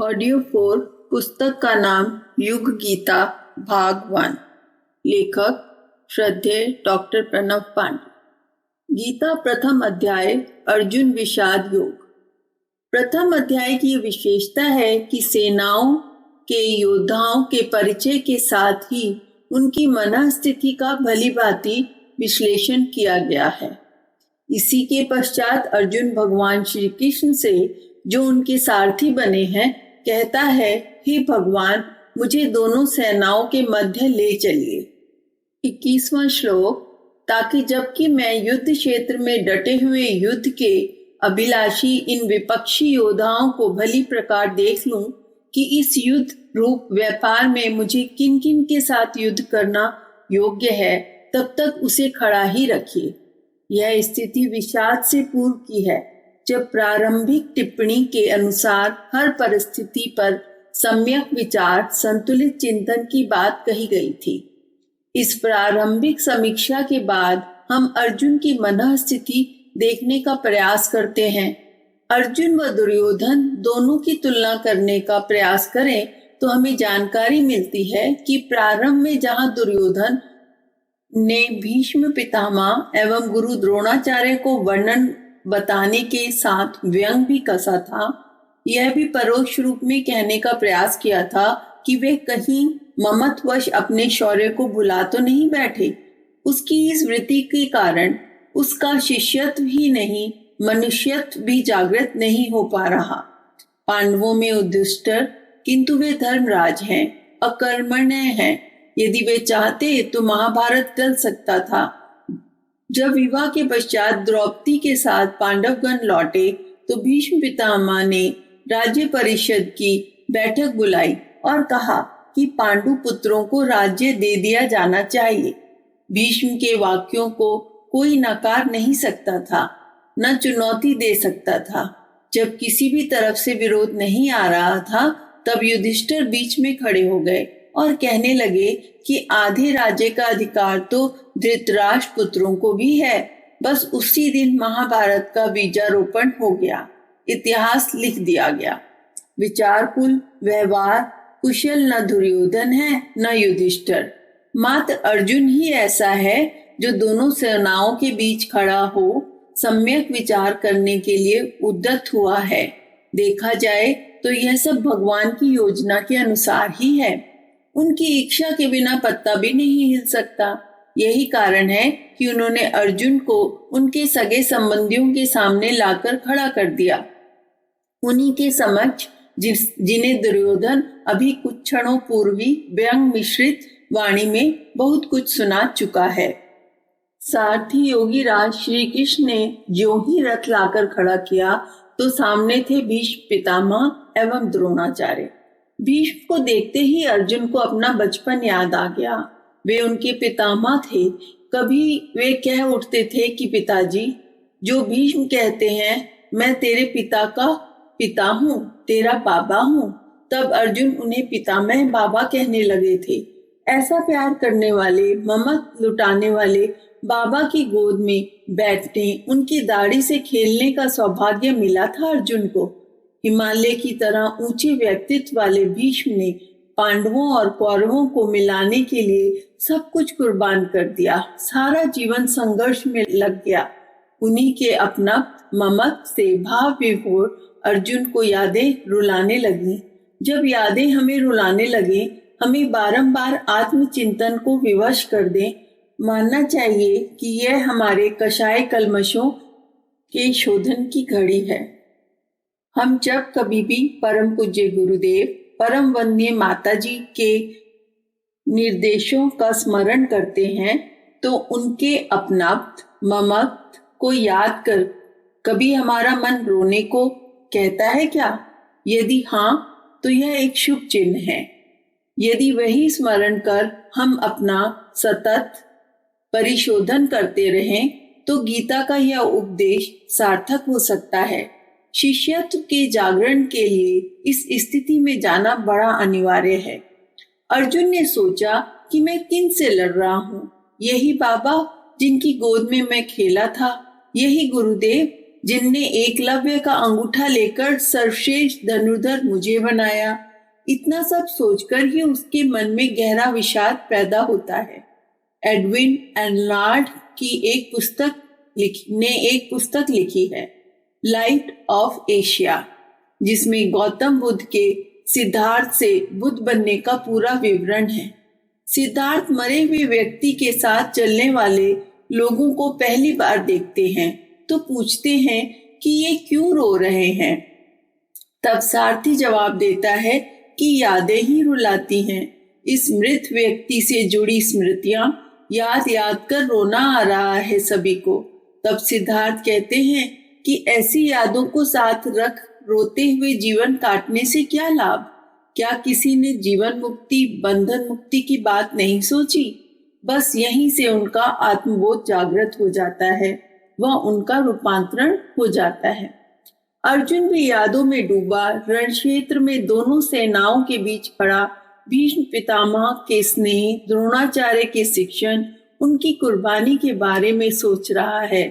Audio 4 पुस्तक का नाम युग गीता भाग 1। लेखक श्रद्धेय डॉक्टर प्रणव पांडे। गीता प्रथम अध्याय अर्जुन विषाद योग। प्रथम अध्याय की विशेषता है कि सेनाओं के योद्धाओं के परिचय के साथ ही उनकी मन स्थिति का भलीभांति विश्लेषण किया गया है। इसी के पश्चात अर्जुन भगवान श्री कृष्ण से, जो उनके सारथी बने हैं, कहता है, हे भगवान, मुझे दोनों सेनाओं के मध्य ले चलिए। 21वां श्लोक। ताकि जबकि मैं युद्ध क्षेत्र में डटे हुए युद्ध के अभिलाषी इन विपक्षी योद्धाओं को भली प्रकार देख लूं कि इस युद्ध रूप व्यापार में मुझे किन किन के साथ युद्ध करना योग्य है, तब तक उसे खड़ा ही रखिए। यह स्थिति विषाद से पूर्व की है, जब प्रारंभिक टिप्पणी के अनुसार हर परिस्थिति पर सम्यक विचार, संतुलित चिंतन की बात कही गई थी। इस प्रारंभिक समीक्षा के बाद हम अर्जुन की मन स्थिति देखने का प्रयास करते हैं। अर्जुन व दुर्योधन दोनों की तुलना करने का प्रयास करें तो हमें जानकारी मिलती है कि प्रारंभ में जहां दुर्योधन ने भीष्म पितामह एवं गुरु द्रोणाचार्य को वर्णन बताने के साथ व्यंग भी कसा था, यह भी परोक्ष रूप में कहने का प्रयास किया था कि वे कहीं ममत्वश अपने शौर्य को भुला तो नहीं बैठे। उसकी इस वृत्ति के कारण उसका शिष्यत्व ही नहीं, मनुष्यत्व भी जागृत नहीं हो पा रहा। पांडवों में युधिष्ठिर, किंतु वे धर्मराज हैं, अकर्मण्य हैं। यदि वे चाहते तो महाभारत टल सकता था। जब विवाह के पश्चात द्रौपदी के साथ पांडवगण लौटे तो भीष्म पितामह ने राज्य परिषद की बैठक बुलाई और कहा कि पांडु पुत्रों को राज्य दे दिया जाना चाहिए। भीष्म के वाक्यों को कोई नकार नहीं सकता था, न चुनौती दे सकता था। जब किसी भी तरफ से विरोध नहीं आ रहा था, तब युधिष्ठिर बीच में खड़े हो गए और कहने लगे कि आधे राज्य का अधिकार तो धृतराष्ट्र पुत्रों को भी है। बस उसी दिन महाभारत का बीजारोपण हो गया, इतिहास लिख दिया गया। विचारकुल व्यवहार कुशल न दुर्योधन है न युधिष्ठिर, मात्र अर्जुन ही ऐसा है जो दोनों सेनाओं के बीच खड़ा हो सम्यक विचार करने के लिए उद्यत हुआ है। देखा जाए तो यह सब भगवान की योजना के अनुसार ही है। उनकी इच्छा के बिना पत्ता भी नहीं हिल सकता। यही कारण है कि उन्होंने अर्जुन को उनके सगे संबंधियों के सामने लाकर खड़ा कर दिया, उन्हीं के समक्ष जिन्हें दुर्योधन अभी कुछ क्षणों पूर्व ही व्यंग मिश्रित वाणी में बहुत कुछ सुना चुका है। सारथी योगी राज श्री कृष्ण ने जो ही रथ लाकर खड़ा किया तो सामने थे भीष्म पितामह एवं द्रोणाचार्य। भीष्म को देखते ही अर्जुन को अपना बचपन याद आ गया। वे उनके पितामह थे। कभी वे कह उठते थे कि पिताजी। जो भीष्म कहते हैं, मैं तेरे पिता का पिता हूँ, तेरा बाबा हूँ, तब अर्जुन उन्हें पितामह बाबा कहने लगे थे। ऐसा प्यार करने वाले, ममता लुटाने वाले बाबा की गोद में बैठने, उनकी दाढ़ी से खेलने का सौभाग्य मिला था अर्जुन को। हिमालय की तरह ऊंचे व्यक्तित्व वाले भीष्म ने पांडवों और कौरवों को मिलाने के लिए सब कुछ कुर्बान कर दिया। सारा जीवन संघर्ष में लग गया। उन्हीं के अपना ममत से भाव विभोर अर्जुन को यादें रुलाने लगी। जब यादें हमें रुलाने लगे, हमें बारंबार आत्मचिंतन को विवश कर दें। मानना चाहिए कि यह हमारे कषाय कलमशों के शोधन की घड़ी है। हम जब कभी भी परम पूज्य गुरुदेव, परम वंदनीय माता जी के निर्देशों का स्मरण करते हैं तो उनके अपनत्व ममत्व को याद कर कभी हमारा मन रोने को कहता है क्या? यदि हाँ, तो यह एक शुभ चिन्ह है। यदि वही स्मरण कर हम अपना सतत परिशोधन करते रहें तो गीता का यह उपदेश सार्थक हो सकता है। शिष्यत्व के जागरण के लिए इस स्थिति में जाना बड़ा अनिवार्य है। अर्जुन ने सोचा कि मैं किन से लड़ रहा हूँ? यही बाबा जिनकी गोद में मैं खेला था, यही गुरुदेव जिनने एकलव्य का अंगूठा लेकर सर्वश्रेष्ठ धनुर्धर मुझे बनाया। इतना सब सोचकर ही उसके मन में गहरा विषाद पैदा होता है। एडविन एर्नाल्ड की एक पुस्तक लिखी है, लाइट ऑफ एशिया, जिसमें गौतम बुद्ध के सिद्धार्थ से बुद्ध बनने का पूरा विवरण है। सिद्धार्थ मरे हुए व्यक्ति के साथ चलने वाले लोगों को पहली बार देखते हैं तो पूछते हैं कि ये क्यों रो रहे हैं। तब सारथी जवाब देता है कि यादें ही रुलाती हैं। इस मृत व्यक्ति से जुड़ी स्मृतियां याद याद कर रोना आ रहा है सभी को। तब सिद्धार्थ कहते हैं कि ऐसी यादों को साथ रख रोते हुए जीवन काटने से क्या लाभ। क्या किसी ने जीवन मुक्ति, बंधन मुक्ति की बात नहीं सोची? बस यहीं से उनका आत्मबोध जागृत हो जाता है, वह उनका रूपांतरण हो जाता है। अर्जुन भी यादों में डूबा रण क्षेत्र में दोनों सेनाओं के बीच खड़ा भीष्म पितामह के स्नेह, द्रोणाचार्य के शिक्षण, उनकी कुर्बानी के बारे में सोच रहा है।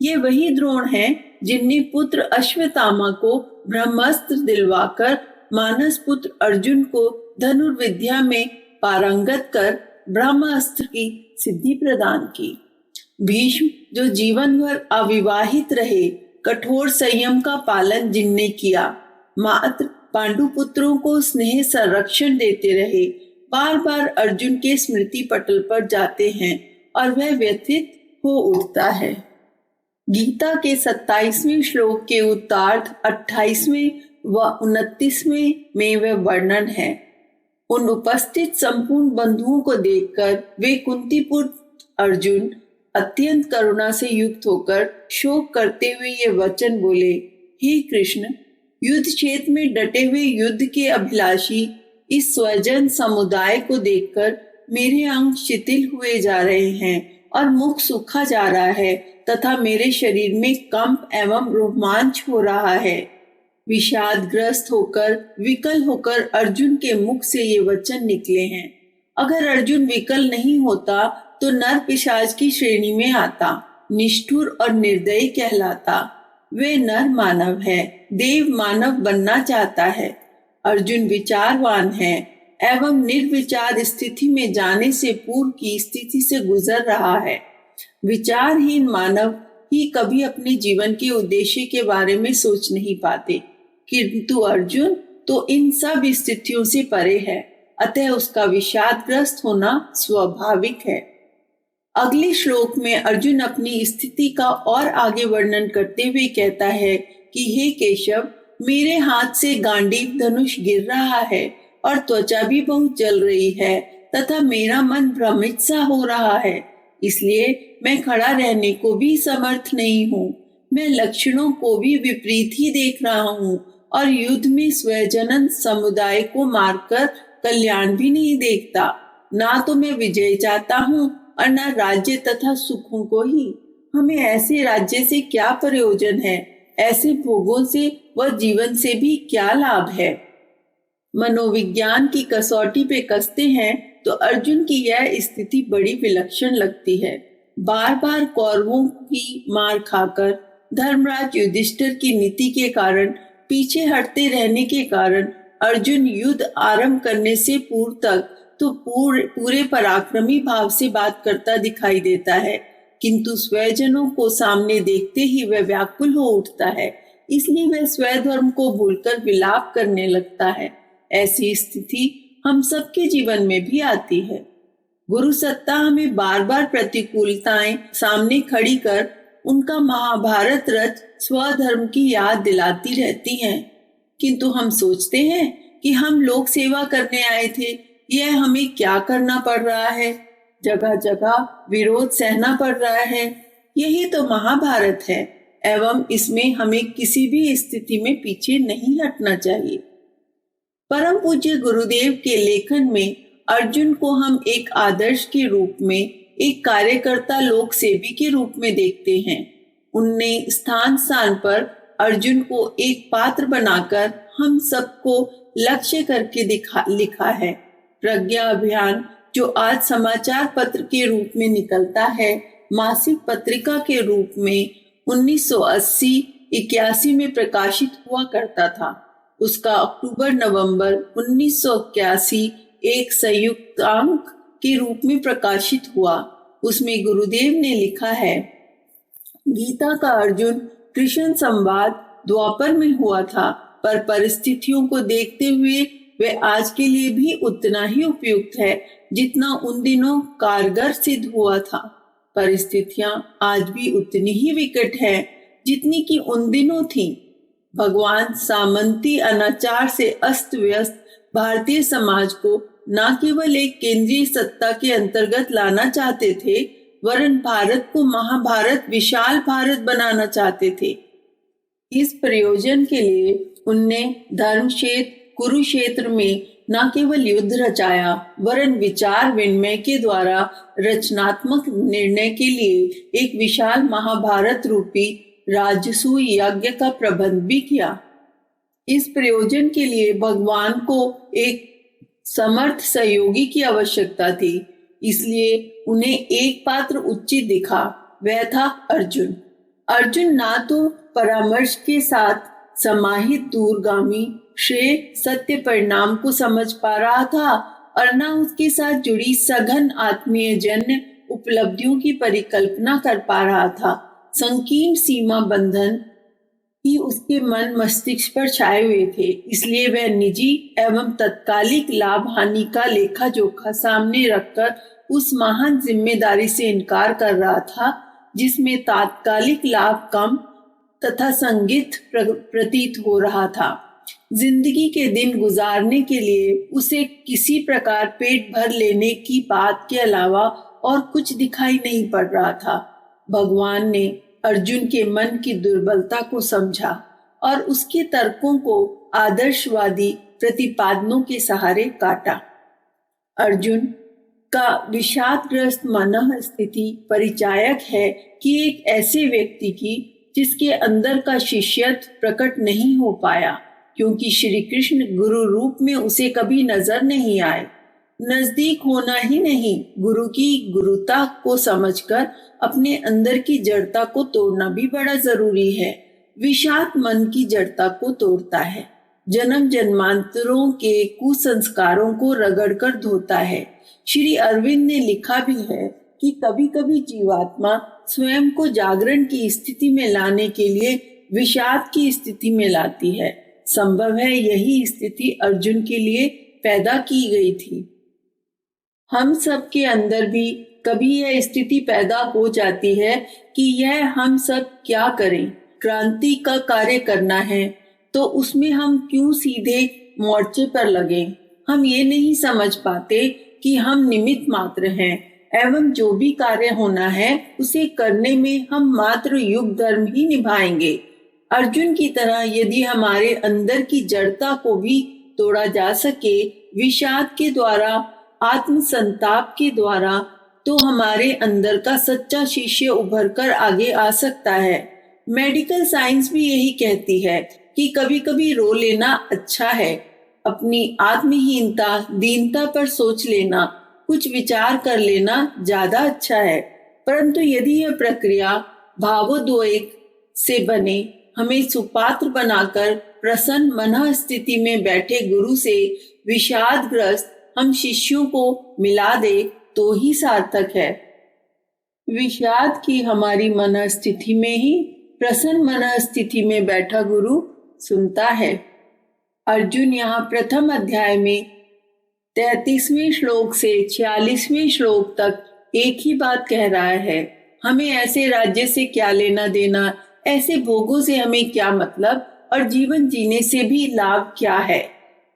ये वही द्रोण हैं जिनने पुत्र अश्वत्थामा को ब्रह्मास्त्र दिलवाकर मानस पुत्र अर्जुन को धनुर्विद्या में पारंगत कर ब्रह्मास्त्र की सिद्धि प्रदान की। भीष्म जो जीवन भर अविवाहित रहे, कठोर संयम का पालन जिनने किया, मात्र पांडुपुत्रों को स्नेह संरक्षण देते रहे, बार बार अर्जुन के स्मृति पटल पर जाते हैं और वह व्यथित हो उठता है। गीता के 27वें श्लोक के उत्तरार्ध 28वें व 29वें में वह वर्णन है। उन उपस्थित संपूर्ण बंधुओं को देखकर वे कुंतीपुत्र अर्जुन अत्यंत करुणा से युक्त होकर शोक करते हुए ये वचन बोले, हे कृष्ण, युद्ध क्षेत्र में डटे हुए युद्ध के अभिलाषी इस स्वजन समुदाय को देखकर मेरे अंग शिथिल हुए जा रहे हैं और मुख सूखा जा रहा है तथा मेरे शरीर में कंप एवं रोमांच हो रहा है। विषादग्रस्त होकर, विकल होकर अर्जुन के मुख से ये वचन निकले हैं। अगर अर्जुन विकल नहीं होता तो नर पिशाच की श्रेणी में आता, निष्ठुर और निर्दयी कहलाता। वे नर मानव है, देव मानव बनना चाहता है। अर्जुन विचारवान है एवं निर्विचार स्थिति में जाने से पूर्व की स्थिति से गुजर रहा है। विचारहीन मानव ही कभी अपने जीवन के उद्देश्य के बारे में सोच नहीं पाते, किंतु अर्जुन तो इन सब स्थितियों से परे है, अतः उसका विषादग्रस्त होना स्वाभाविक है। अगले श्लोक में अर्जुन अपनी स्थिति का और आगे वर्णन करते हुए कहता है कि हे केशव, मेरे हाथ से गांडीव धनुष गिर रहा है और त्वचा भी बहुत जल रही है तथा मेरा मन भ्रमित सा हो रहा है, इसलिए मैं खड़ा रहने को भी समर्थ नहीं हूँ। मैं लक्षणों को भी विपरीत ही देख रहा हूँ और युद्ध में स्वजनन समुदाय को मारकर कल्याण भी नहीं देखता। ना तो मैं विजय चाहता हूँ और न राज्य तथा सुखों को ही। हमें ऐसे राज्य से क्या प्रयोजन है, ऐसे भोगों से व जीवन से भी क्या लाभ है। मनोविज्ञान की कसौटी पे कसते हैं तो अर्जुन की यह स्थिति बड़ी विलक्षण लगती है। बार बार कौरवों की मार खाकर, धर्मराज युधिष्ठिर की नीति के कारण, पीछे हटते रहने के कारण अर्जुन युद्ध आरंभ करने से पूर्व तक तो पूरे पराक्रमी भाव से बात करता दिखाई देता है, किंतु स्वजनों को सामने देखते ही वह व्याकुल हो उठता है, इसलिए वह स्वधर्म को भूलकर विलाप करने लगता है। ऐसी स्थिति हम सबके जीवन में भी आती है। गुरु सत्ता हमें बार बार प्रतिकूलताएं सामने खड़ी कर उनका महाभारत रच स्वधर्म की याद दिलाती रहती हैं, किंतु हम सोचते हैं कि हम लोक सेवा करने आए थे, यह हमें क्या करना पड़ रहा है। जगह जगह विरोध सहना पड़ रहा है। यही तो महाभारत है एवं इसमें हमें किसी भी स्थिति में पीछे नहीं हटना चाहिए। परम पूज्य गुरुदेव के लेखन में अर्जुन को हम एक आदर्श के रूप में, एक कार्यकर्ता लोक सेवी के रूप में देखते हैं। उनने स्थान स्थान पर अर्जुन को एक पात्र बनाकर हम सबको लक्ष्य करके लिखा है। प्रज्ञा अभियान जो आज समाचार पत्र के रूप में निकलता है, मासिक पत्रिका के रूप में 1980 81 में प्रकाशित हुआ करता था। उसका अक्टूबर-नवंबर 1981 एक संयुक्तांक के रूप में प्रकाशित हुआ। उसमें गुरुदेव ने लिखा है, गीता का अर्जुन कृष्ण संवाद द्वापर में हुआ था, पर परिस्थितियों को देखते हुए वे आज के लिए भी उतना ही उपयुक्त है जितना उन दिनों कारगर सिद्ध हुआ था। परिस्थितियां आज भी उतनी ही विकट है जितनी कि उन दिनों थी। भगवान सामंती अनाचार से अस्त व्यस्त भारतीय समाज को न केवल एक केंद्रीय सत्ता के अंतर्गत लाना चाहते थे, वरन भारत को महाभारत विशाल भारत बनाना चाहते थे। इस प्रयोजन के लिए उनने धर्म क्षेत्र कुरुक्षेत्र में न केवल युद्ध रचाया, वरन विचार विनिमय के द्वारा रचनात्मक निर्णय के लिए एक विशाल महाभारत रूपी राजसूय यज्ञ का प्रबंध भी किया। इस प्रयोजन के लिए भगवान को एक समर्थ सहयोगी की आवश्यकता थी, इसलिए उन्हें एक पात्र उचित दिखा, वह था अर्जुन। अर्जुन ना तो परामर्श के साथ समाहित दूरगामी श्रेय सत्य परिणाम को समझ पा रहा था और न उसके साथ जुड़ी सघन आत्मीय जन्य उपलब्धियों की परिकल्पना कर पा रहा था। संकीर्ण सीमा बंधन ही उसके मन मस्तिष्क पर छाए हुए थे, इसलिए वह निजी एवं तत्कालिक लाभ हानि का लेखा जोखा सामने रखकर उस महान जिम्मेदारी से इनकार कर रहा था जिसमें तात्कालिक लाभ कम तथा संगित प्रतीत हो रहा था। जिंदगी के दिन गुजारने के लिए उसे किसी प्रकार पेट भर लेने की बात के अलावा और कुछ दिखाई नहीं पड़ रहा था। भगवान ने अर्जुन के मन की दुर्बलता को समझा और उसके तर्कों को आदर्शवादी प्रतिपादनों के सहारे काटा। अर्जुन का विषादग्रस्त मन स्थिति परिचायक है कि एक ऐसे व्यक्ति की जिसके अंदर का शिष्यत्व प्रकट नहीं हो पाया, क्योंकि श्री कृष्ण गुरु रूप में उसे कभी नजर नहीं आए। नजदीक होना ही नहीं, गुरु की गुरुता को समझकर अपने अंदर की जड़ता को तोड़ना भी बड़ा जरूरी है। विषाद मन की जड़ता को तोड़ता है, जन्म जन्मांतरों के कुसंस्कारों को रगड़कर धोता है। श्री अरविंद ने लिखा भी है कि कभी कभी जीवात्मा स्वयं को जागरण की स्थिति में लाने के लिए विषाद की स्थिति में लाती है। संभव है यही स्थिति अर्जुन के लिए पैदा की गई थी। हम सब के अंदर भी कभी यह स्थिति पैदा हो जाती है कि यह हम सब क्या करें। क्रांति का कार्य करना है तो उसमें हम क्यों सीधे मोर्चे पर लगे। हम ये नहीं समझ पाते कि हम निमित्त मात्र हैं एवं जो भी कार्य होना है उसे करने में हम मात्र युग धर्म ही निभाएंगे। अर्जुन की तरह यदि हमारे अंदर की जड़ता को भी तोड़ा जा सके विषाद के द्वारा, आत्म संताप के द्वारा, तो हमारे अंदर का सच्चा शिष्य उभर कर आगे आ सकता है। मेडिकल साइंस भी यही कहती है कि कभी कभी रो लेना अच्छा है। अपनी आत्महीनता दीनता पर सोच लेना, कुछ विचार कर लेना ज्यादा अच्छा है। परंतु यदि यह प्रक्रिया भावोद्वेग से बने, हमें सुपात्र बनाकर प्रसन्न मन स्थिति में बैठे गुरु से विषादग्रस्त हम शिष्यों को मिला दे तो ही सार्थक है। विषाद की हमारी मन स्थिति में ही प्रसन्न मन स्थिति में बैठा गुरु सुनता है। अर्जुन यहाँ प्रथम अध्याय में 33वें श्लोक से 46वें श्लोक तक एक ही बात कह रहा है। हमें ऐसे राज्य से क्या लेना देना, ऐसे भोगों से हमें क्या मतलब और जीवन जीने से भी लाभ क्या है।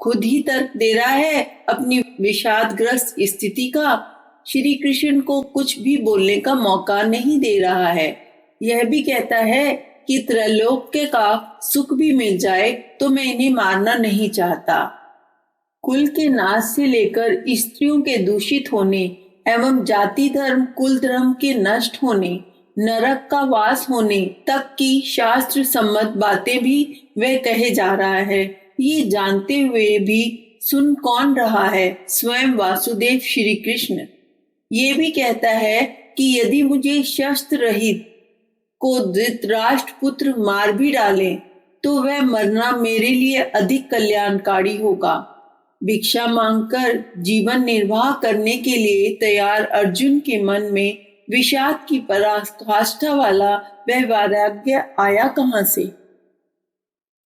खुद ही तर्क दे रहा है अपनी विषादग्रस्त स्थिति का। श्री कृष्ण को कुछ भी बोलने का मौका नहीं दे रहा है। यह भी कहता है कि त्रैलोक्य का सुख भी मिल जाए तो मैं इन्हें मारना नहीं चाहता। कुल के नाश से लेकर स्त्रियों के दूषित होने एवं जाति धर्म कुल धर्म के नष्ट होने, नरक का वास होने तक की शास्त्र सम्मत बातें भी वह कहे जा रहा है। ये जानते हुए भी सुन कौन रहा है? स्वयं वासुदेव श्री कृष्ण। ये भी कहता है कि यदि मुझे शस्त्र रहित को धृतराष्ट्र पुत्र मार भी डालें तो वह मरना मेरे लिए अधिक कल्याणकारी होगा। भिक्षा मांगकर जीवन निर्वाह करने के लिए तैयार अर्जुन के मन में विषाद की पराकाष्ठा वाला वह वैराग्य आया कहाँ से?